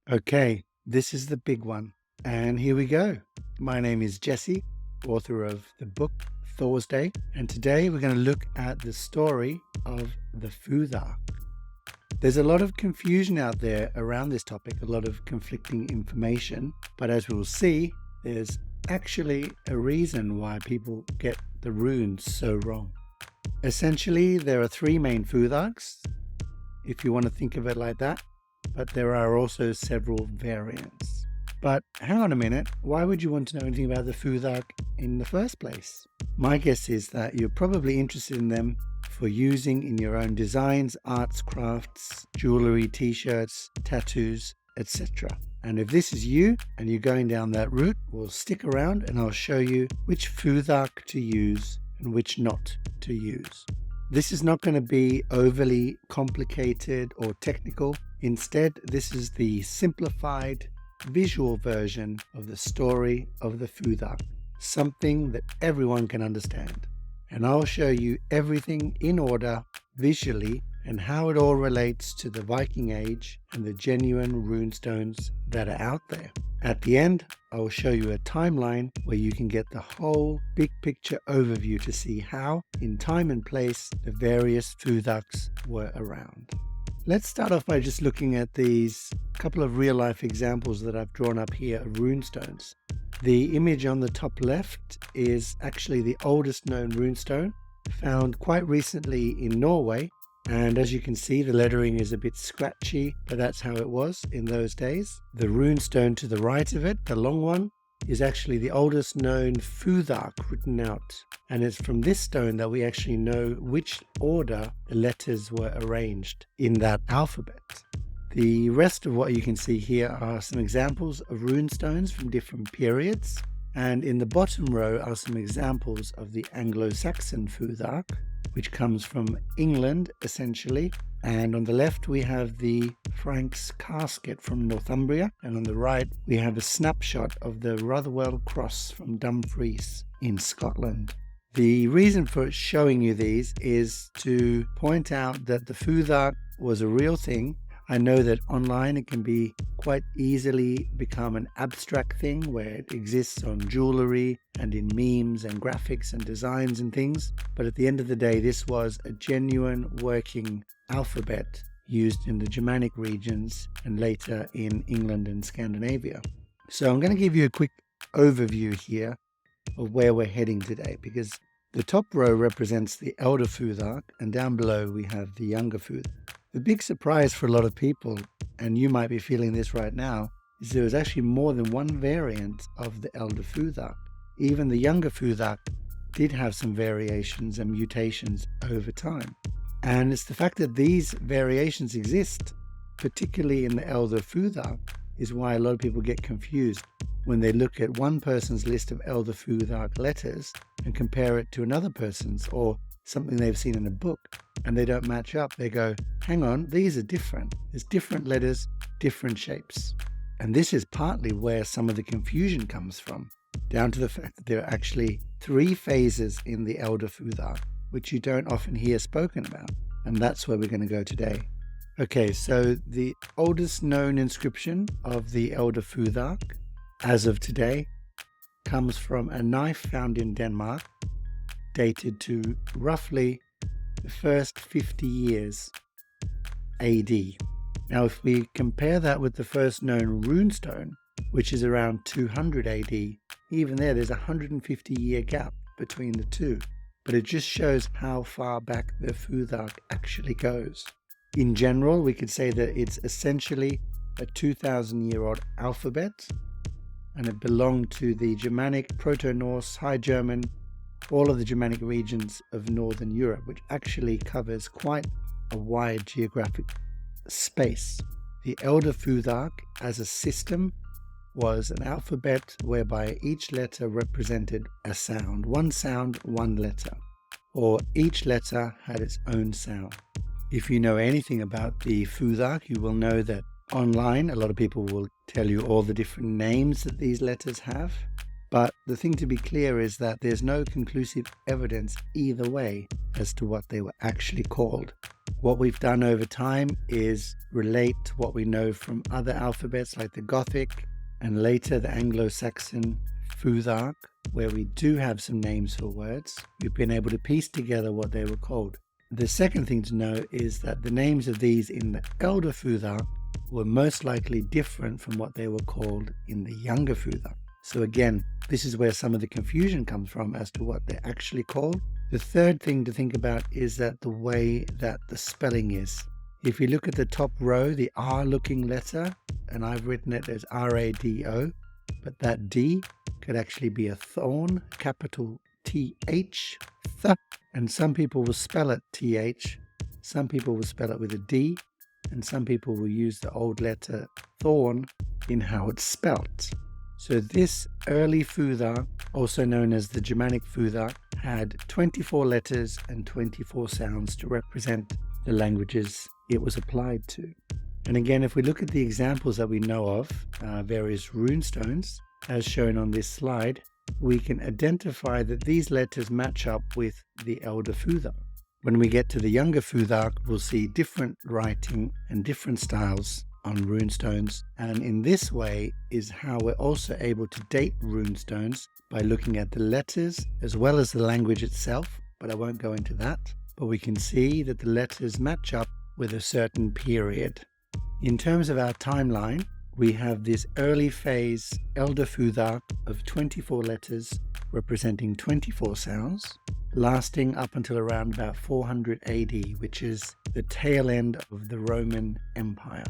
Okay, this is the big one. And here we go. My name is Jesse, author of the book Thursday, and today we're going to look at the story of the Futhark. There's a lot of confusion out there around this topic, a lot of conflicting information, but as we'll see, there's actually a reason why people get the runes so wrong. Essentially, there are three main Futharks, if you want to think of it like that, but there are also several variants. But hang on a minute, why would you want to know anything about the Futhark in the first place? My guess is that you're probably interested in them for using in your own designs, arts, crafts, jewelry, t-shirts, tattoos, etc. And if this is you and you're going down that route, well, stick around and I'll show you which Futhark to use and which not to use. This is not going to be overly complicated or technical. Instead, this is the simplified visual version of the story of the Futhark, something that everyone can understand. And I'll show you everything in order visually and how it all relates to the Viking Age and the genuine runestones that are out there. At the end, I will show you a timeline where you can get the whole big picture overview to see how, in time and place, the various Futharks were around. Let's start off by just looking at these couple of real-life examples that I've drawn up here of runestones. The image on the top left is actually the oldest known runestone, found quite recently in Norway. And as you can see, the lettering is a bit scratchy, but that's how it was in those days. The runestone to the right of it, the long one, is actually the oldest known Futhark written out. And it's from this stone that we actually know which order the letters were arranged in that alphabet. The rest of what you can see here are some examples of runestones from different periods. And in the bottom row are some examples of the Anglo-Saxon Futhorc, which comes from England, essentially. And on the left, we have the Frank's casket from Northumbria. And on the right, we have a snapshot of the Rotherwell cross from Dumfries in Scotland. The reason for showing you these is to point out that the Futhark was a real thing. I know that online it can be quite easily become an abstract thing where it exists on jewelry and in memes and graphics and designs and things. But at the end of the day, this was a genuine working alphabet used in the Germanic regions and later in England and Scandinavia. So I'm going to give you a quick overview here of where we're heading today, because the top row represents the Elder Futhark and down below we have the Younger Futhark. The big surprise for a lot of people, and you might be feeling this right now, is there was actually more than one variant of the Elder Futhark. Even the Younger Futhark did have some variations and mutations over time. And it's the fact that these variations exist, particularly in the Elder Futhark, is why a lot of people get confused when they look at one person's list of Elder Futhark letters and compare it to another person's or something they've seen in a book, and they don't match up. They go, hang on, these are different. There's different letters, different shapes. And this is partly where some of the confusion comes from, down to the fact that there are actually three phases in the Elder Futhark, which you don't often hear spoken about. And that's where we're going to go today. Okay, so the oldest known inscription of the Elder Futhark, as of today, comes from a knife found in Denmark, dated to roughly the first 50 years AD. Now, if we compare that with the first known runestone, which is around 200 AD, even there's a 150-year gap between the two. But it just shows how far back the Futhark actually goes. In general, we could say that it's essentially a 2,000-year-old alphabet, and it belonged to the Germanic, Proto-Norse, High German, all of the Germanic regions of Northern Europe, which actually covers quite a wide geographic space. The Elder Futhark, as a system, was an alphabet whereby each letter represented a sound, one letter, or each letter had its own sound. If you know anything about the Futhark, you will know that online a lot of people will tell you all the different names that these letters have. But the thing to be clear is that there's no conclusive evidence either way as to what they were actually called. What we've done over time is relate what we know from other alphabets like the Gothic and later the Anglo-Saxon Futhorc, where we do have some names for words. We've been able to piece together what they were called. The second thing to know is that the names of these in the Elder Futhark were most likely different from what they were called in the Younger Futhark. So again, this is where some of the confusion comes from as to what they're actually called. The third thing to think about is that the way that the spelling is. If you look at the top row, the R looking letter, and I've written it as R-A-D-O, but that D could actually be a thorn, capital T-H, th, and some people will spell it T-H, some people will spell it with a D, and some people will use the old letter thorn in how it's spelt. So this early Futhark, also known as the Germanic Futhark, had 24 letters and 24 sounds to represent the languages it was applied to. And again, if we look at the examples that we know of, various runestones, as shown on this slide, we can identify that these letters match up with the Elder Futhark. When we get to the Younger Futhark, we'll see different writing and different styles on runestones, and in this way is how we're also able to date runestones by looking at the letters as well as the language itself, but I won't go into that. But we can see that the letters match up with a certain period. In terms of our timeline, we have this early phase Elder Futhark of 24 letters representing 24 sounds, lasting up until around about 400 AD, which is the tail end of the Roman Empire.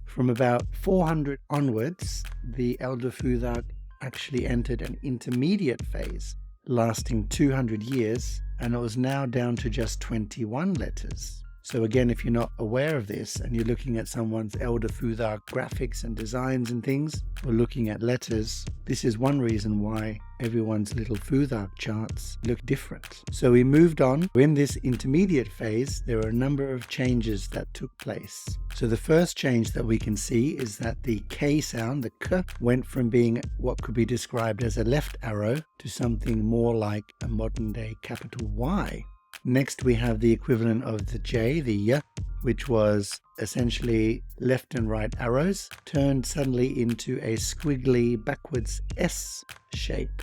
From about 400 onwards, the Elder Futhark actually entered an intermediate phase, lasting 200 years, and it was now down to just 21 letters. So again, if you're not aware of this and you're looking at someone's Elder Futhark graphics and designs and things, or looking at letters, this is one reason why everyone's little Futhark charts look different. So we moved on. In this intermediate phase, there are a number of changes that took place. So the first change that we can see is that the K sound, the K, went from being what could be described as a left arrow to something more like a modern day capital Y. Next, we have the equivalent of the J, the Y, which was essentially left and right arrows, turned suddenly into a squiggly backwards S shape.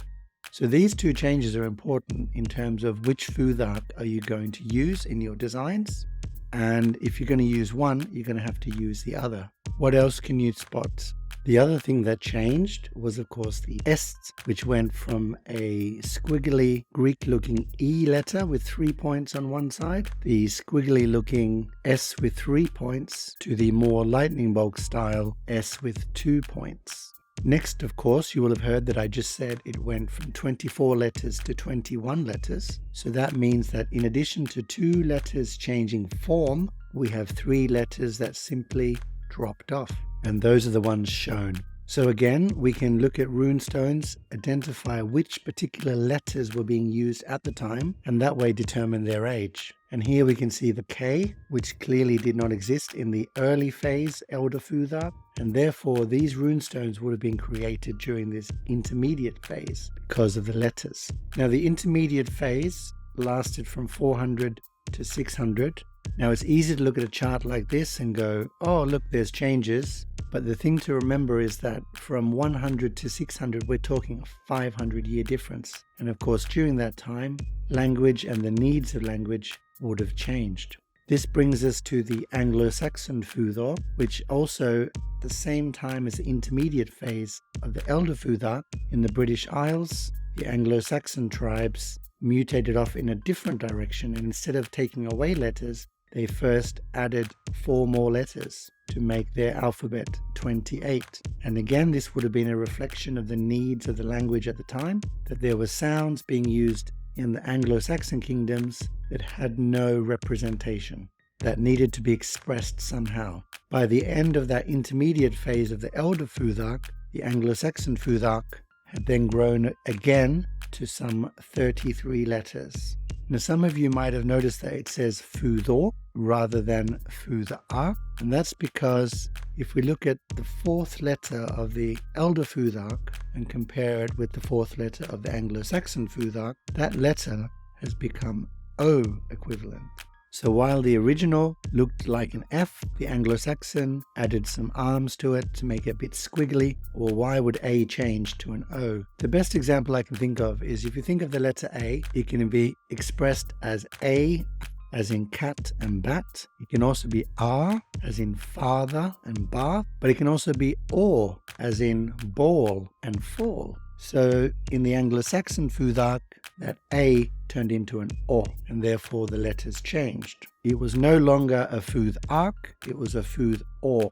So these two changes are important in terms of which Futhark are you going to use in your designs. And if you're going to use one, you're going to have to use the other. What else can you spot? The other thing that changed was, of course, the S, which went from a squiggly Greek-looking E letter with 3 points on one side, the squiggly-looking S with 3 points, to the more lightning bolt style S with 2 points. Next, of course, you will have heard that I just said it went from 24 letters to 21 letters. So that means that in addition to 2 letters changing form, we have 3 letters that simply dropped off. And those are the ones shown. So again, we can look at runestones, identify which particular letters were being used at the time, and that way determine their age. And here we can see the K, which clearly did not exist in the early phase Elder Futhark, and therefore these runestones would have been created during this intermediate phase because of the letters. Now the intermediate phase lasted from 400 to 600. Now it's easy to look at a chart like this and go, oh look, there's changes. But the thing to remember is that from 100 to 600, we're talking a 500-year difference. And of course, during that time, language and the needs of language would have changed. This brings us to the Anglo-Saxon Futhork, which also at the same time as the intermediate phase of the Elder Futhark in the British Isles, the Anglo-Saxon tribes mutated off in a different direction, and instead of taking away letters, they first added 4 more letters to make their alphabet 28. And again, this would have been a reflection of the needs of the language at the time, that there were sounds being used in the Anglo-Saxon kingdoms that had no representation, that needed to be expressed somehow. By the end of that intermediate phase of the Elder Futhark, the Anglo-Saxon Futhork had then grown again to some 33 letters. Now, some of you might have noticed that it says Futhor rather than Futhar, and that's because if we look at the 4th letter of the Elder Futhark and compare it with the 4th letter of the Anglo-Saxon Futhork, that letter has become O equivalent. So while the original looked like an F, the Anglo-Saxon added some arms to it to make it a bit squiggly. Or why would A change to an O? The best example I can think of is if you think of the letter A, it can be expressed as A as in cat and bat. It can also be R as in father and bath, but it can also be O as in ball and fall. So in the Anglo-Saxon Futhorc, that A turned into an O, and therefore the letters changed. It was no longer a Futhark, it was a Futhorc.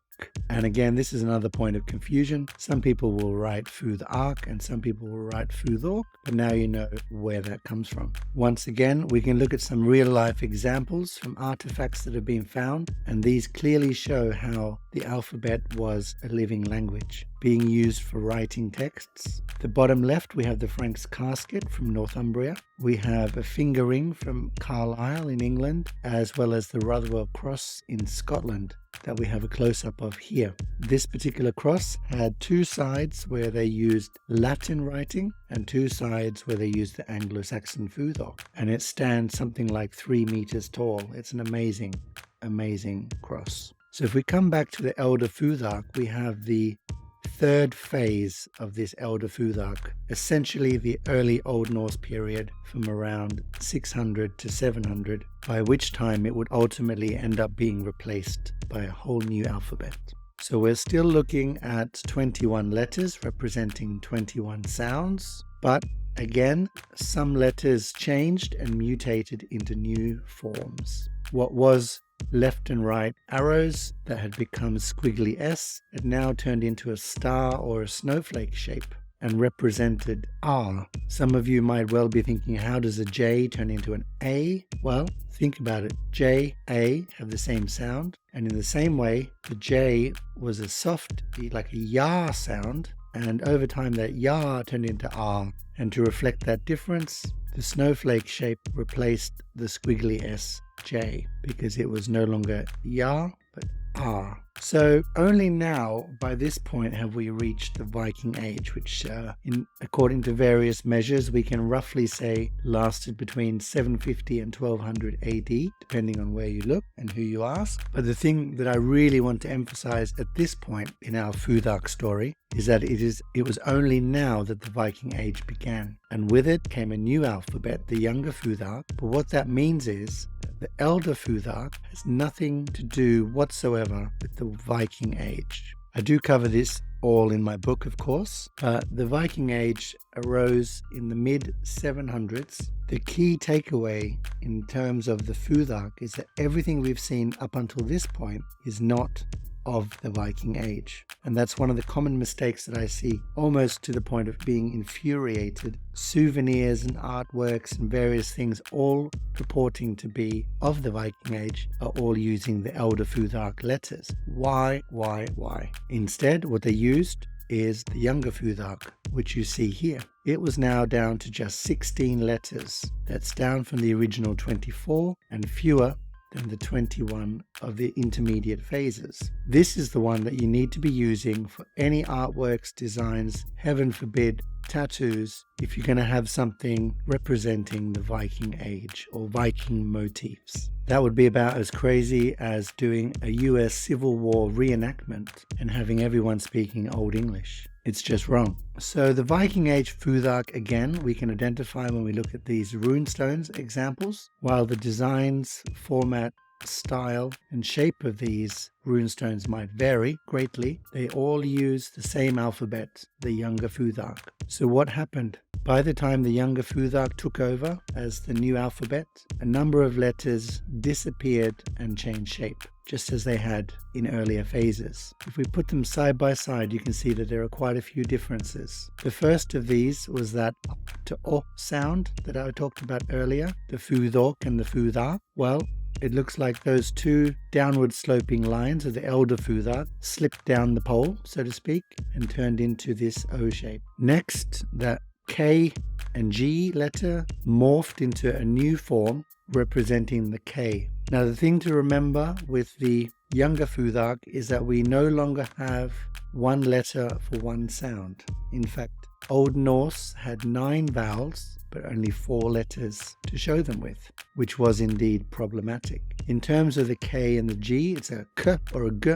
And again, this is another point of confusion. Some people will write Futhark and some people will write Futhorc, but now you know where that comes from. Once again, we can look at some real-life examples from artifacts that have been found, and these clearly show how the alphabet was a living language, being used for writing texts. The bottom left, we have the Frank's casket from Northumbria. We have a finger ring from Carlisle in England, as well as the Rotherwell cross in Scotland that we have a close-up of here. This particular cross had two sides where they used Latin writing and two sides where they used the Anglo-Saxon Futhorc, and it stands something like 3 meters tall. It's an amazing, amazing cross. So if we come back to the Elder Futhark, we have the third phase of this Elder Futhark, essentially the early Old Norse period from around 600 to 700, by which time it would ultimately end up being replaced by a whole new alphabet. So we're still looking at 21 letters representing 21 sounds, but again, some letters changed and mutated into new forms. What was left and right arrows that had become squiggly S had now turned into a star or a snowflake shape and represented R. Some of you might well be thinking, how does a J turn into an A? Well, think about it. J, A have the same sound, and in the same way, the J was a soft, like a ya sound, and over time that ya turned into R. And to reflect that difference, the snowflake shape replaced the squiggly S J because it was no longer ya but R. So only now, by this point, have we reached the Viking Age, which according to various measures, we can roughly say lasted between 750 and 1200 AD, depending on where you look and who you ask. But the thing that I really want to emphasize at this point in our Futhark story is that it was only now that the Viking Age began. And with it came a new alphabet, the Younger Futhark. But what that means is the Elder Futhark has nothing to do whatsoever with the Viking Age. I do cover this all in my book, of course. The Viking Age arose in the mid-700s. The key takeaway in terms of the Futhark is that everything we've seen up until this point is not of the Viking Age. And that's one of the common mistakes that I see, almost to the point of being infuriated. Souvenirs and artworks and various things, all purporting to be of the Viking Age, are all using the Elder Futhark letters. Why? Instead, what they used is the Younger Futhark, which you see here. It was now down to just 16 letters. That's down from the original 24 and fewer than the 21 of the intermediate phases. This is the one that you need to be using for any artworks, designs, heaven forbid, tattoos, if you're going to have something representing the Viking Age or Viking motifs. That would be about as crazy as doing a US Civil War reenactment and having everyone speaking Old English. It's just wrong. So the Viking Age Futhark, again, we can identify when we look at these runestones examples. While the designs, format, style and shape of these runestones might vary greatly, they all use the same alphabet, the Younger Futhark. So what happened? By the time the Younger Futhark took over as the new alphabet, a number of letters disappeared and changed shape, just as they had in earlier phases. If we put them side by side, you can see that there are quite a few differences. The first of these was that up to O sound that I talked about earlier, the Futhorc and the Futhark. Well, it looks like those two downward sloping lines of the Elder Futhark slipped down the pole, so to speak, and turned into this O shape. Next, that K and G letter morphed into a new form representing the K. Now, the thing to remember with the Younger Futhark is that we no longer have one letter for one sound. In fact, Old Norse had 9 vowels, but only 4 letters to show them with, which was indeed problematic. In terms of the K and the G, it's a K or a G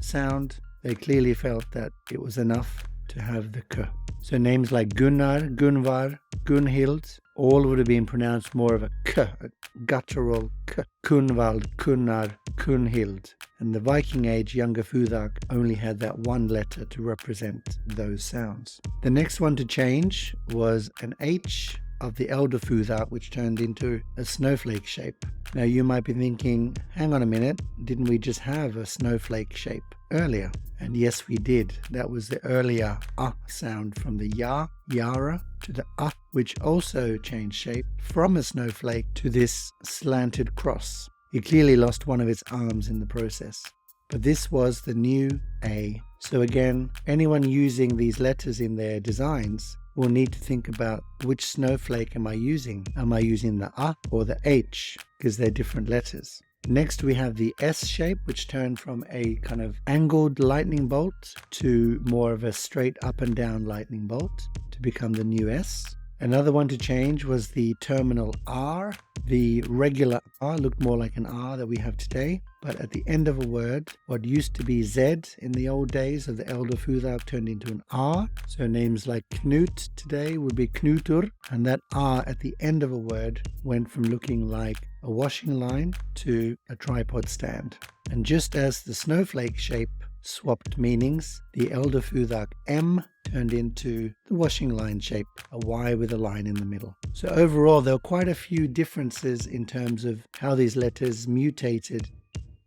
sound. They clearly felt that it was enough to have the K. So names like Gunnar, Gunvar, Gunhild, all would have been pronounced more of a K, a guttural K. Kunvald, Kunnar, Kunhild. And the Viking Age Younger Futhark only had that one letter to represent those sounds. The next one to change was an H of the Elder Futhark, which turned into a snowflake shape. Now you might be thinking, hang on a minute, didn't we just have a snowflake shape earlier? And yes, we did. That was the earlier sound from the ya, yara, to the which also changed shape from a snowflake to this slanted cross. It clearly lost one of its arms in the process. But this was the new A. So again, anyone using these letters in their designs will need to think about which snowflake am I using? Am I using the A or the H? Because they're different letters. Next we have the S shape, which turned from a kind of angled lightning bolt to more of a straight up and down lightning bolt to become the new S. Another one to change was the terminal R. The regular R looked more like an R that we have today, but at the end of a word, what used to be Z in the old days of the Elder Futhark turned into an R. So names like Knut today would be Knutur, and that R at the end of a word went from looking like a washing line to a tripod stand. And just as the snowflake shape swapped meanings, the Elder Futhark M turned into the washing line shape, a Y with a line in the middle. So overall, there were quite a few differences in terms of how these letters mutated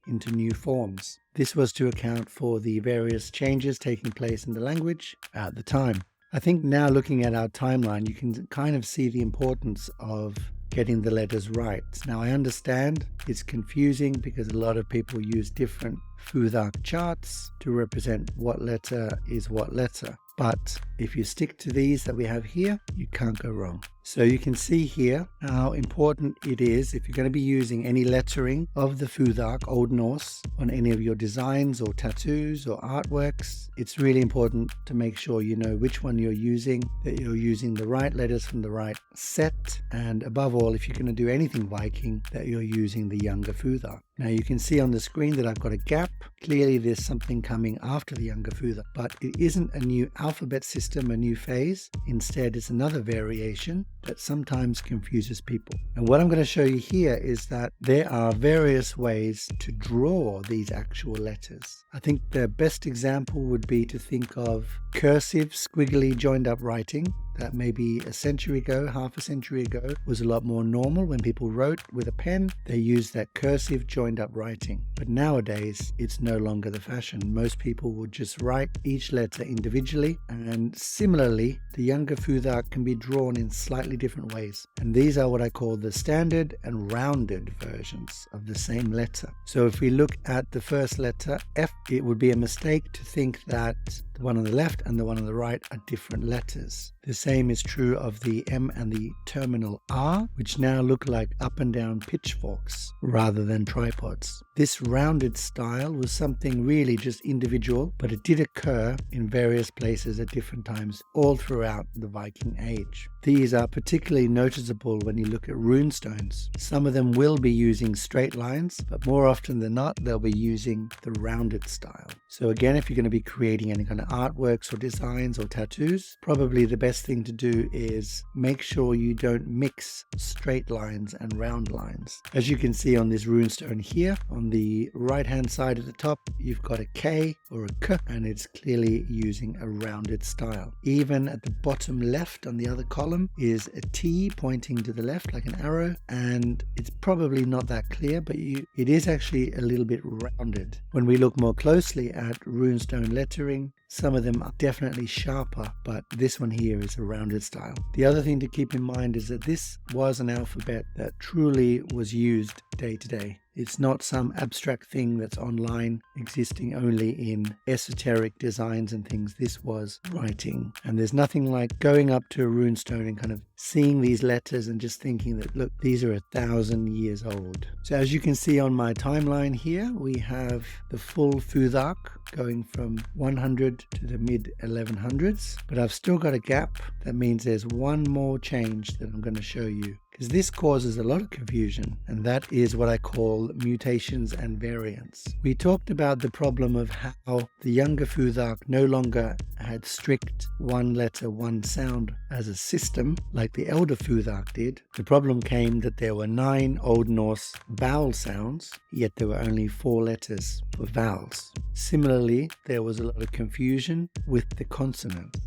into new forms. This was to account for the various changes taking place in the language at the time. I think now looking at our timeline, you can kind of see the importance of getting the letters right. Now I understand it's confusing because a lot of people use different Futhark charts to represent what letter is what letter. But if you stick to these that we have here, you can't go wrong. So you can see here how important it is if you're going to be using any lettering of the Futhark, Old Norse, on any of your designs or tattoos or artworks. It's really important to make sure you know which one you're using, that you're using the right letters from the right set, and above all, if you're going to do anything Viking, that you're using the Younger Futhark. Now you can see on the screen that I've got a gap. Clearly there's something coming after the Younger Futhark, but it isn't a new alphabet system, a new phase. Instead, it's another variation that sometimes confuses people. And what I'm going to show you here is that there are various ways to draw these actual letters. I think the best example would be to think of cursive, squiggly, joined up writing. That maybe a century ago, half a century ago, was a lot more normal. When people wrote with a pen, they used that cursive joined up writing. But nowadays, it's no longer the fashion. Most people would just write each letter individually. And similarly, the Younger Futhark can be drawn in slightly different ways. And these are what I call the standard and rounded versions of the same letter. So if we look at the first letter, F, it would be a mistake to think that the one on the left and the one on the right are different letters. The same is true of the M and the terminal R, which now look like up and down pitchforks rather than tripods. This rounded style was something really just individual, but it did occur in various places at different times all throughout the Viking Age. These are particularly noticeable when you look at runestones. Some of them will be using straight lines, but more often than not, they'll be using the rounded style. So again, if you're going to be creating any kind of artworks or designs or tattoos, probably the best thing to do is make sure you don't mix straight lines and round lines. As you can see on this runestone here, on the right hand side at the top, you've got a K or a K, and it's clearly using a rounded style. Even at the bottom left on the other column is a T pointing to the left like an arrow, and it's probably not that clear, but it is actually a little bit rounded. When we look more closely at runestone lettering, some of them are definitely sharper, but this one here is a rounded style. The other thing to keep in mind is that this was an alphabet that truly was used day to day. It's not some abstract thing that's online, existing only in esoteric designs and things. This was writing. And there's nothing like going up to a runestone and kind of seeing these letters and just thinking that, look, these are 1,000 years old. So as you can see on my timeline here, we have the full Futhark going from 100 to the mid 1100s. But I've still got a gap. That means there's one more change that I'm going to show you, because this causes a lot of confusion, and that is what I call mutations and variants. We talked about the problem of how the Younger Futhark no longer had strict one letter, one sound as a system like the Elder Futhark did. The problem came that there were 9 Old Norse vowel sounds, yet there were only 4 letters for vowels. Similarly, there was a lot of confusion with the consonants.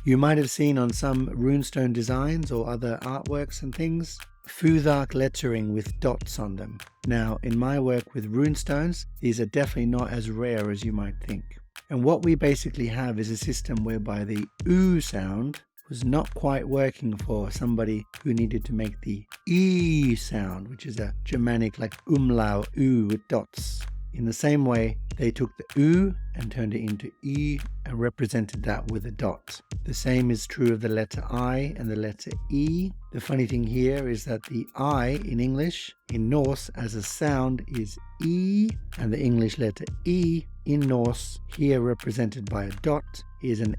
You might have seen on some runestone designs or other artworks and things, Futhark lettering with dots on them. Now, in my work with runestones, these are definitely not as rare as you might think. And what we basically have is a system whereby the oo sound was not quite working for somebody who needed to make the e sound, which is a Germanic like umlaut, oo with dots. In the same way, they took the oo and turned it into e and represented that with a dot. The same is true of the letter I and the letter E. The funny thing here is that the I in English, in Norse, as a sound is E, and the English letter E in Norse, here represented by a dot, is an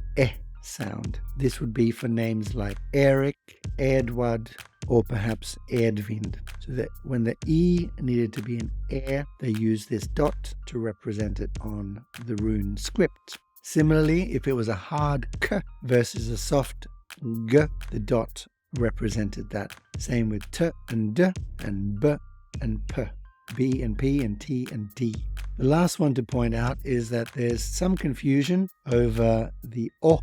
sound. This would be for names like Eric, Edward, or perhaps Edvind. So that when the E needed to be an they used this dot to represent it on the rune script. Similarly, if it was a hard K versus a soft G, the dot represented that. Same with T and D and B and P, B and P and T and D. The last one to point out is that there's some confusion over the O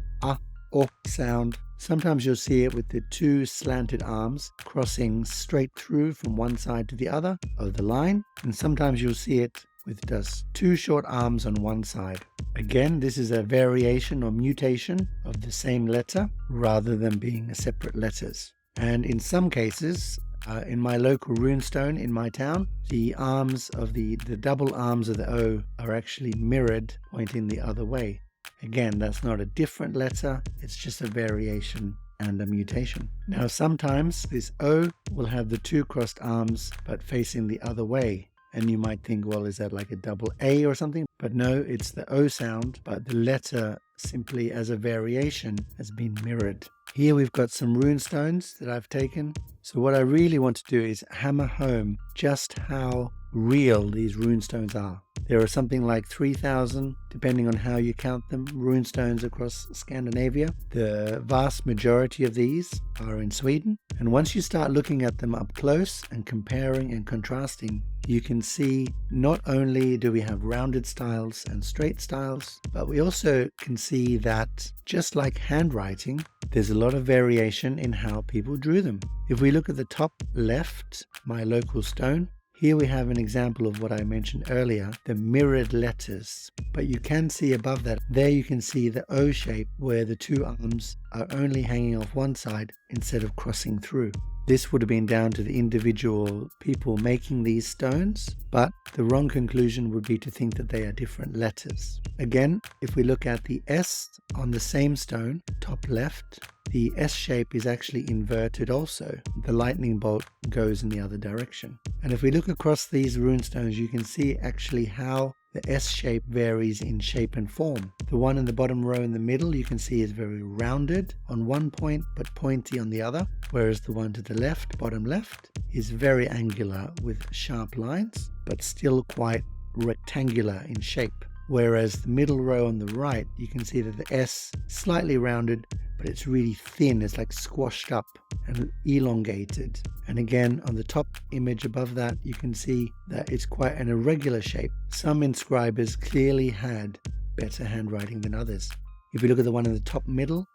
sound. Sometimes you'll see it with the 2 slanted arms crossing straight through from one side to the other of the line, and sometimes you'll see it with just 2 short arms on one side. Again, this is a variation or mutation of the same letter rather than being separate letters. And in some cases, in my local runestone in my town, the arms of the double arms of the O are actually mirrored, pointing the other way. Again, that's not a different letter, it's just a variation and a mutation. Now, sometimes this O will have the 2 crossed arms but facing the other way. And you might think, well, is that like a double A or something? But no, it's the O sound, but the letter simply as a variation has been mirrored. Here we've got some runestones that I've taken. So what I really want to do is hammer home just how real these runestones are. There are something like 3,000, depending on how you count them, runestones across Scandinavia. The vast majority of these are in Sweden. And once you start looking at them up close and comparing and contrasting, you can see not only do we have rounded styles and straight styles, but we also can see that just like handwriting, there's a lot of variation in how people drew them. If we look at the top left, my local stone, here we have an example of what I mentioned earlier, the mirrored letters. But you can see above that, there you can see the O shape where the 2 arms are only hanging off one side instead of crossing through. This would have been down to the individual people making these stones, but the wrong conclusion would be to think that they are different letters. Again, if we look at the S on the same stone, top left, the S shape is actually inverted also. The lightning bolt goes in the other direction. And if we look across these runestones, you can see actually how the S shape varies in shape and form. The one in the bottom row in the middle you can see is very rounded on one point but pointy on the other, whereas the one to the left, bottom left, is very angular with sharp lines but still quite rectangular in shape. Whereas the middle row on the right, you can see that the S slightly rounded, but it's really thin. It's like squashed up and elongated. And again, on the top image above that, you can see that it's quite an irregular shape. Some inscribers clearly had better handwriting than others. If you look at the one in the top middle,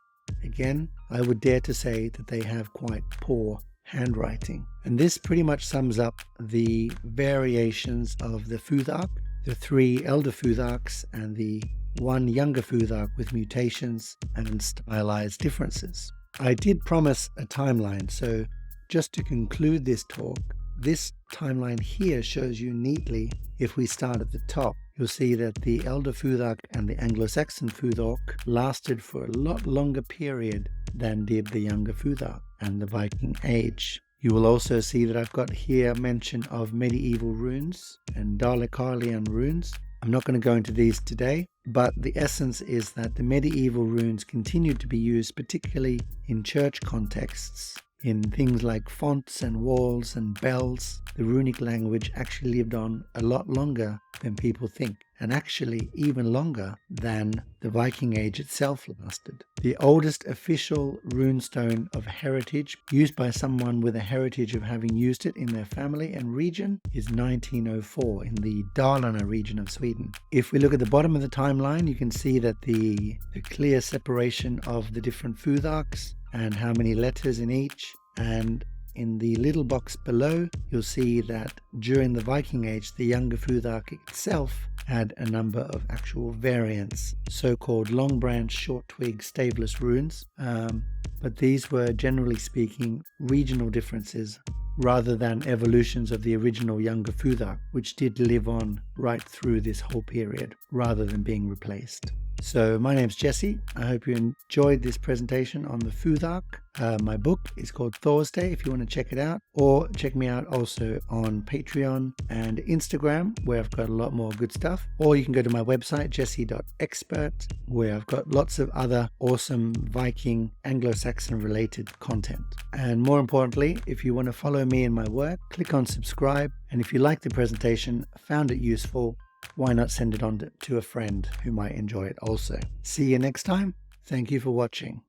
again, I would dare to say that they have quite poor handwriting. And this pretty much sums up the variations of the Futhark, the 3 Elder Futharks and the 1 Younger Futhark with mutations and stylized differences. I did promise a timeline, so just to conclude this talk, this timeline here shows you neatly, if we start at the top, you'll see that the Elder Futhark and the Anglo-Saxon Futhork lasted for a lot longer period than did the Younger Futhark and the Viking Age. You will also see that I've got here mention of medieval runes and Dalecarlian runes. I'm not going to go into these today, but the essence is that the medieval runes continued to be used particularly in church contexts. In things like fonts and walls and bells, the runic language actually lived on a lot longer than people think, and actually even longer than the Viking Age itself lasted. The oldest official runestone of heritage used by someone with a heritage of having used it in their family and region is 1904 in the Dalarna region of Sweden. If we look at the bottom of the timeline, you can see that the clear separation of the different Futharks and how many letters in each, and in the little box below you'll see that during the Viking Age the Younger Futhark itself had a number of actual variants, so-called long branch, short twig, staveless runes, but these were generally speaking regional differences rather than evolutions of the original Younger Futhark, which did live on right through this whole period rather than being replaced. So my name's Jesse. I hope you enjoyed this presentation on the Futhark. My book is called Thursday if you want to check it out, or check me out also on Patreon and Instagram where I've got a lot more good stuff, or you can go to my website jesse.expert where I've got lots of other awesome Viking Anglo-Saxon related content. And more importantly, if you want to follow me in my work, click on subscribe, and if you like the presentation, found it useful, why not send it on to a friend who might enjoy it also. See you next time. Thank you for watching.